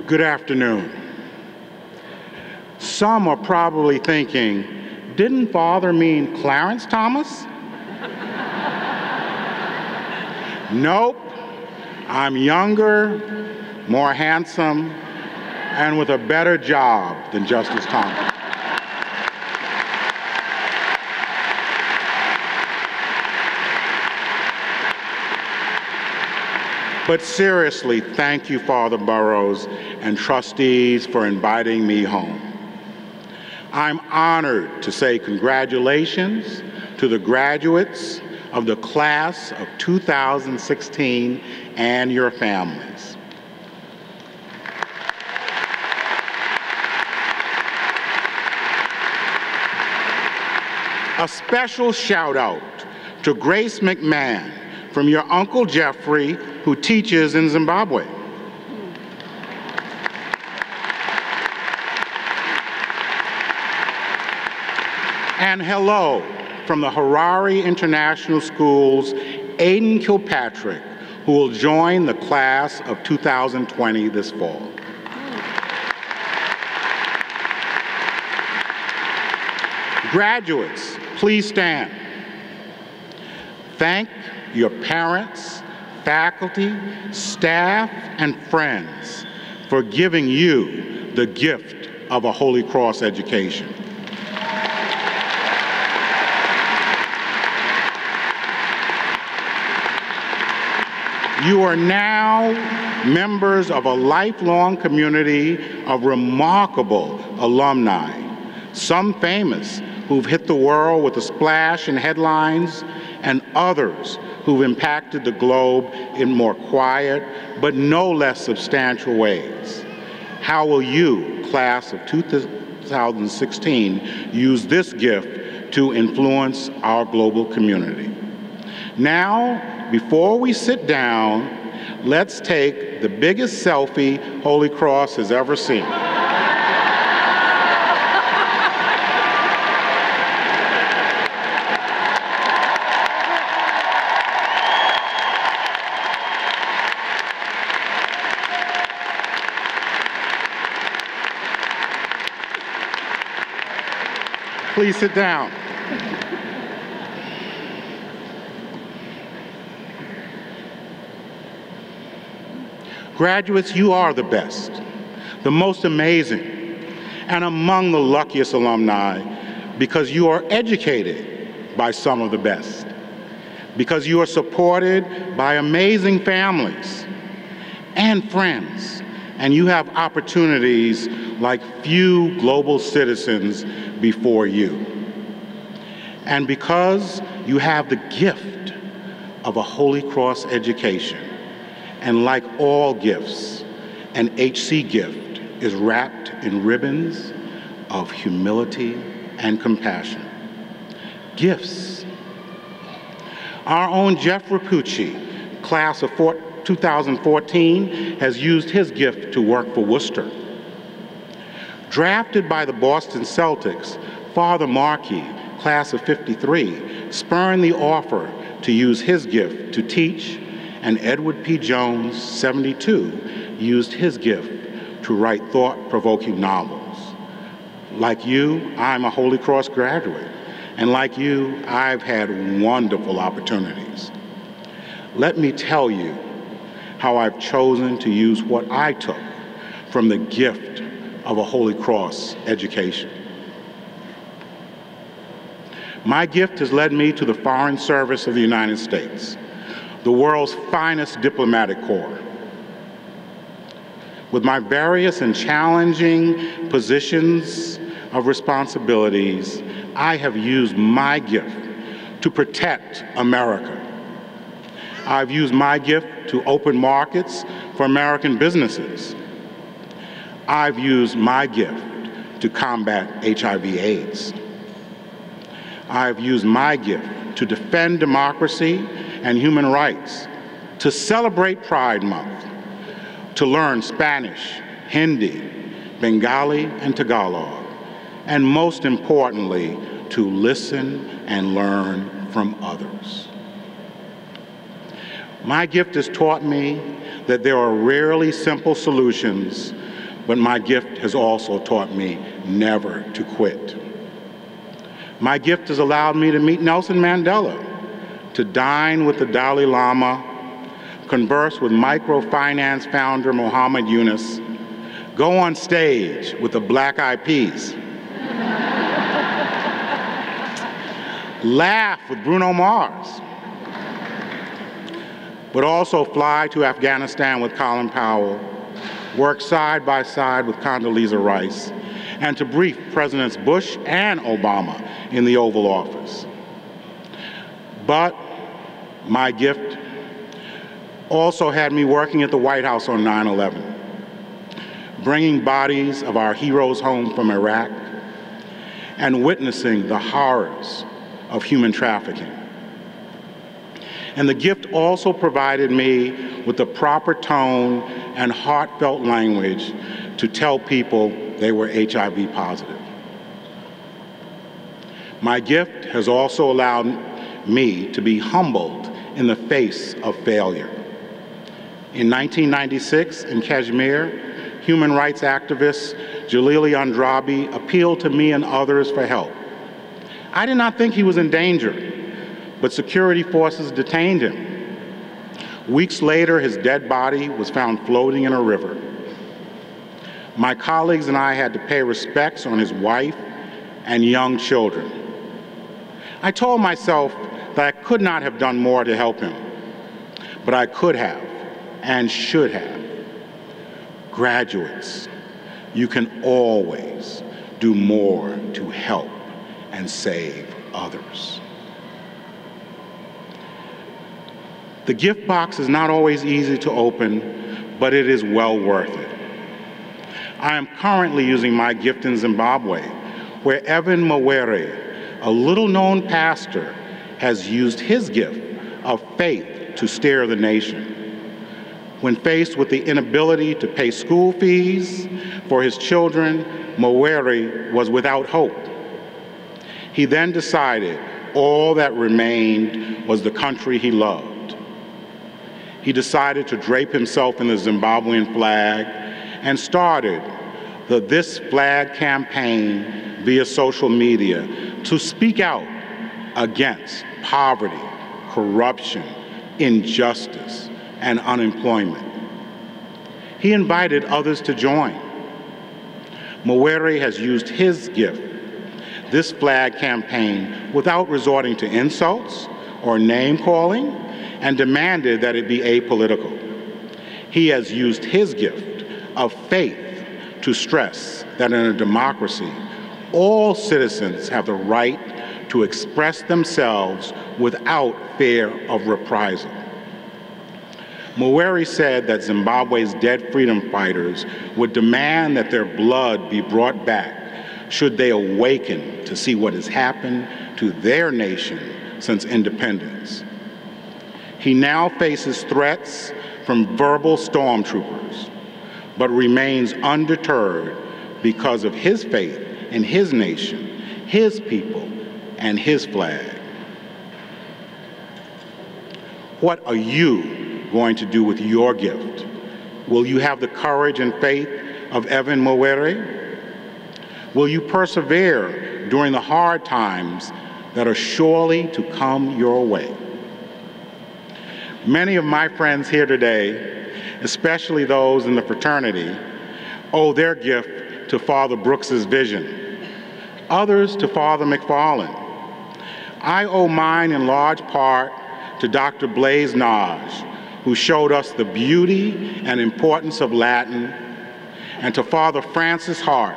Good afternoon. Some are probably thinking, didn't Father mean Clarence Thomas? Nope. I'm younger, more handsome, and with a better job than Justice Thomas. But seriously, thank you, Father Burrows and trustees, for inviting me home. I'm honored to say congratulations to the graduates of the class of 2016 and your families. A special shout out to Grace McMahon from your Uncle Jeffrey, who teaches in Zimbabwe. And hello from the Harare International School's Aiden Kilpatrick, who will join the class of 2020 this fall. Graduates, please stand. Thank your parents, faculty, staff, and friends for giving you the gift of a Holy Cross education. You are now members of a lifelong community of remarkable alumni, some famous who've hit the world with a splash in headlines, and others who've impacted the globe in more quiet but no less substantial ways. How will you, class of 2016, use this gift to influence our global community? Now, before we sit down, let's take the biggest selfie Holy Cross has ever seen. Please sit down. Graduates, you are the best, the most amazing, and among the luckiest alumni because you are educated by some of the best, because you are supported by amazing families and friends, and you have opportunities like few global citizens before you. And because you have the gift of a Holy Cross education, and like all gifts, an HC gift is wrapped in ribbons of humility and compassion. Gifts. Our own Jeff Rapucci, class of 2014, has used his gift to work for Worcester. Drafted by the Boston Celtics, Father Markey, class of 53, spurned the offer to use his gift to teach, and Edward P. Jones, 72, used his gift to write thought-provoking novels. Like you, I'm a Holy Cross graduate, and like you, I've had wonderful opportunities. Let me tell you how I've chosen to use what I took from the gift of a Holy Cross education. My gift has led me to the Foreign Service of the United States, the world's finest diplomatic corps. With my various and challenging positions of responsibilities, I have used my gift to protect America. I've used my gift to open markets for American businesses. I've used my gift to combat HIV/AIDS. I've used my gift to defend democracy and human rights, to celebrate Pride Month, to learn Spanish, Hindi, Bengali, and Tagalog, and most importantly, to listen and learn from others. My gift has taught me that there are rarely simple solutions, but my gift has also taught me never to quit. My gift has allowed me to meet Nelson Mandela, to dine with the Dalai Lama, converse with microfinance founder Muhammad Yunus, go on stage with the Black Eyed Peas, laugh with Bruno Mars, but also fly to Afghanistan with Colin Powell, work side by side with Condoleezza Rice, and to brief Presidents Bush and Obama in the Oval Office. But my gift also had me working at the White House on 9/11, bringing bodies of our heroes home from Iraq and witnessing the horrors of human trafficking. And the gift also provided me with the proper tone and heartfelt language to tell people they were HIV positive. My gift has also allowed me to be humbled in the face of failure. In 1996, in Kashmir, human rights activist Jalili Andrabi appealed to me and others for help. I did not think he was in danger, but security forces detained him. Weeks later, his dead body was found floating in a river. My colleagues and I had to pay respects on his wife and young children. I told myself that I could not have done more to help him, but I could have and should have. Graduates, you can always do more to help and save others. The gift box is not always easy to open, but it is well worth it. I am currently using my gift in Zimbabwe, where Evan Mawere, a little-known pastor, has used his gift of faith to steer the nation. When faced with the inability to pay school fees for his children, Mawere was without hope. He then decided all that remained was the country he loved. He decided to drape himself in the Zimbabwean flag and started the This Flag campaign via social media to speak out against poverty, corruption, injustice, and unemployment. He invited others to join. Mawere has used his gift, This Flag campaign, without resorting to insults or name-calling, and demanded that it be apolitical. He has used his gift of faith to stress that in a democracy, all citizens have the right to express themselves without fear of reprisal. Mawere said that Zimbabwe's dead freedom fighters would demand that their blood be brought back should they awaken to see what has happened to their nation since independence. He now faces threats from verbal stormtroopers, but remains undeterred because of his faith in his nation, his people, and his flag. What are you going to do with your gift? Will you have the courage and faith of Evan Mawere? Will you persevere during the hard times that are surely to come your way? Many of my friends here today, especially those in the fraternity, owe their gift to Father Brooks's vision, others to Father McFarland. I owe mine in large part to Dr. Blaise Nage, who showed us the beauty and importance of Latin, and to Father Francis Hart,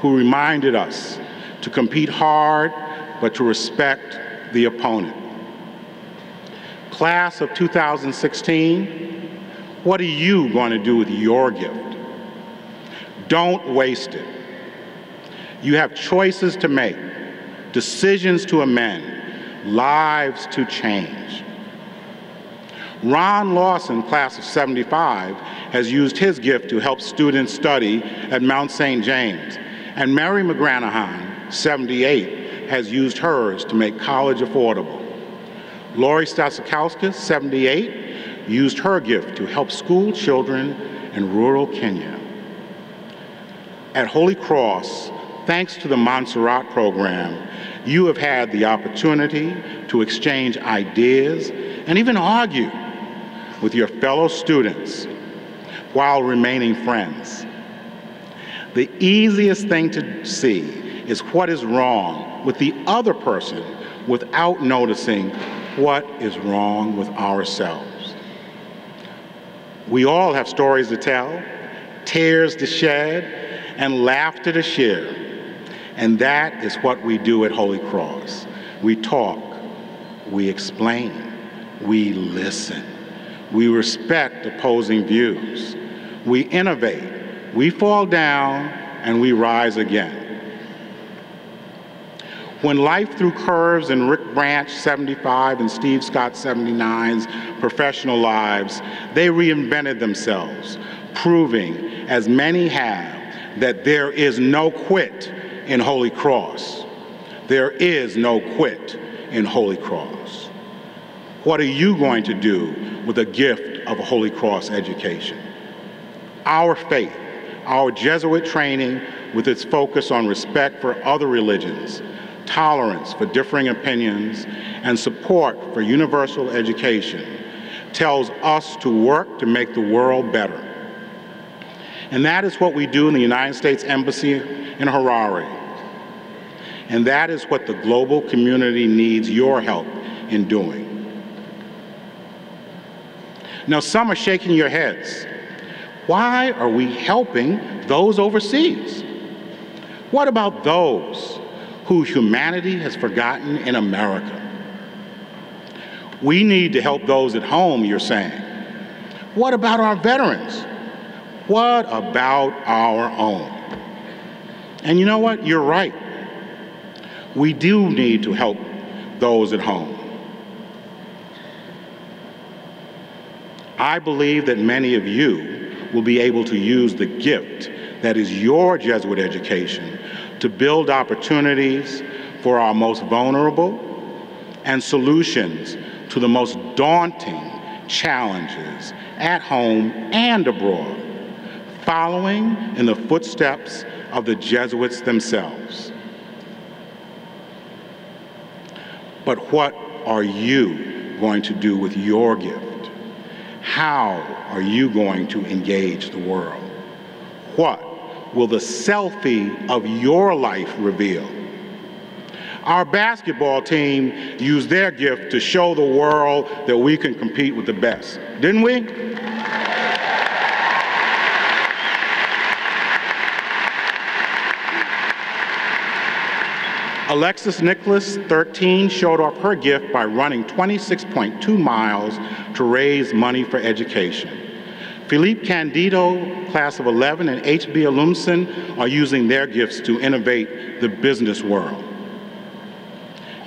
who reminded us to compete hard, but to respect the opponent. Class of 2016, what are you going to do with your gift? Don't waste it. You have choices to make, decisions to amend, lives to change. Ron Lawson, class of 75, has used his gift to help students study at Mount St. James, and Mary McGranahan, 78, has used hers to make college affordable. Lori Stasakowskis, 78, used her gift to help school children in rural Kenya. At Holy Cross, thanks to the Montserrat program, you have had the opportunity to exchange ideas and even argue with your fellow students while remaining friends. The easiest thing to see is what is wrong with the other person without noticing what is wrong with ourselves. We all have stories to tell, tears to shed, and laughter to share. And that is what we do at Holy Cross. We talk, we explain, we listen, we respect opposing views, we innovate, we fall down, and we rise again. When life threw curves in Rick Branch 75 and Steve Scott 79's professional lives, they reinvented themselves, proving, as many have, that there is no quit in Holy Cross. There is no quit in Holy Cross. What are you going to do with the gift of a Holy Cross education? Our faith, our Jesuit training with its focus on respect for other religions, tolerance for differing opinions, and support for universal education tells us to work to make the world better. And that is what we do in the United States Embassy in Harare. And that is what the global community needs your help in doing. Now, some are shaking your heads. Why are we helping those overseas? What about those who humanity has forgotten in America? We need to help those at home, you're saying. What about our veterans? What about our own? And you know what? You're right. We do need to help those at home. I believe that many of you will be able to use the gift that is your Jesuit education to build opportunities for our most vulnerable and solutions to the most daunting challenges at home and abroad, following in the footsteps of the Jesuits themselves. But what are you going to do with your gift? How are you going to engage the world? What will the selfie of your life reveal? Our basketball team used their gift to show the world that we can compete with the best, didn't we? Alexis Nicholas, 13, showed off her gift by running 26.2 miles to raise money for education. Philippe Candido, class of 11, and H.B. Alumson are using their gifts to innovate the business world.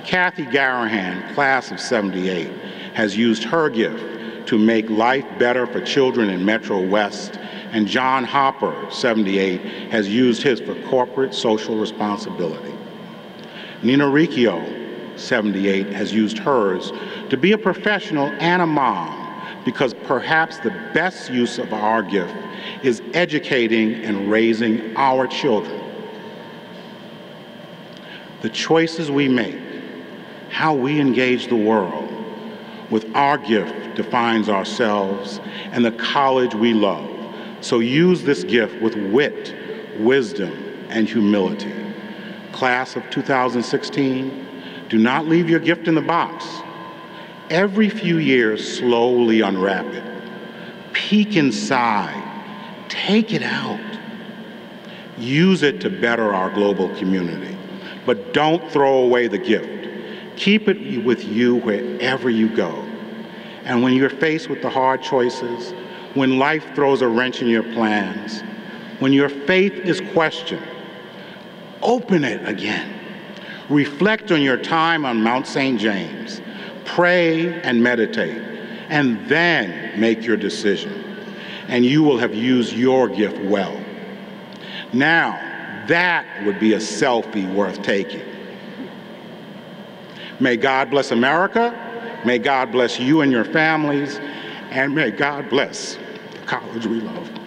Kathy Garahan, class of 78, has used her gift to make life better for children in Metro West, and John Hopper, 78, has used his for corporate social responsibility. Nina Riccio, 78, has used hers to be a professional and a mom, because perhaps the best use of our gift is educating and raising our children. The choices we make, how we engage the world with our gift defines ourselves and the college we love. So use this gift with wit, wisdom, and humility. Class of 2016, do not leave your gift in the box. Every few years, slowly unwrap it. Peek inside. Take it out. Use it to better our global community. But don't throw away the gift. Keep it with you wherever you go. And when you're faced with the hard choices, when life throws a wrench in your plans, when your faith is questioned, open it again. Reflect on your time on Mount St. James. Pray and meditate, and then make your decision. And you will have used your gift well. Now, that would be a selfie worth taking. May God bless America. May God bless you and your families. and may God bless the college we love.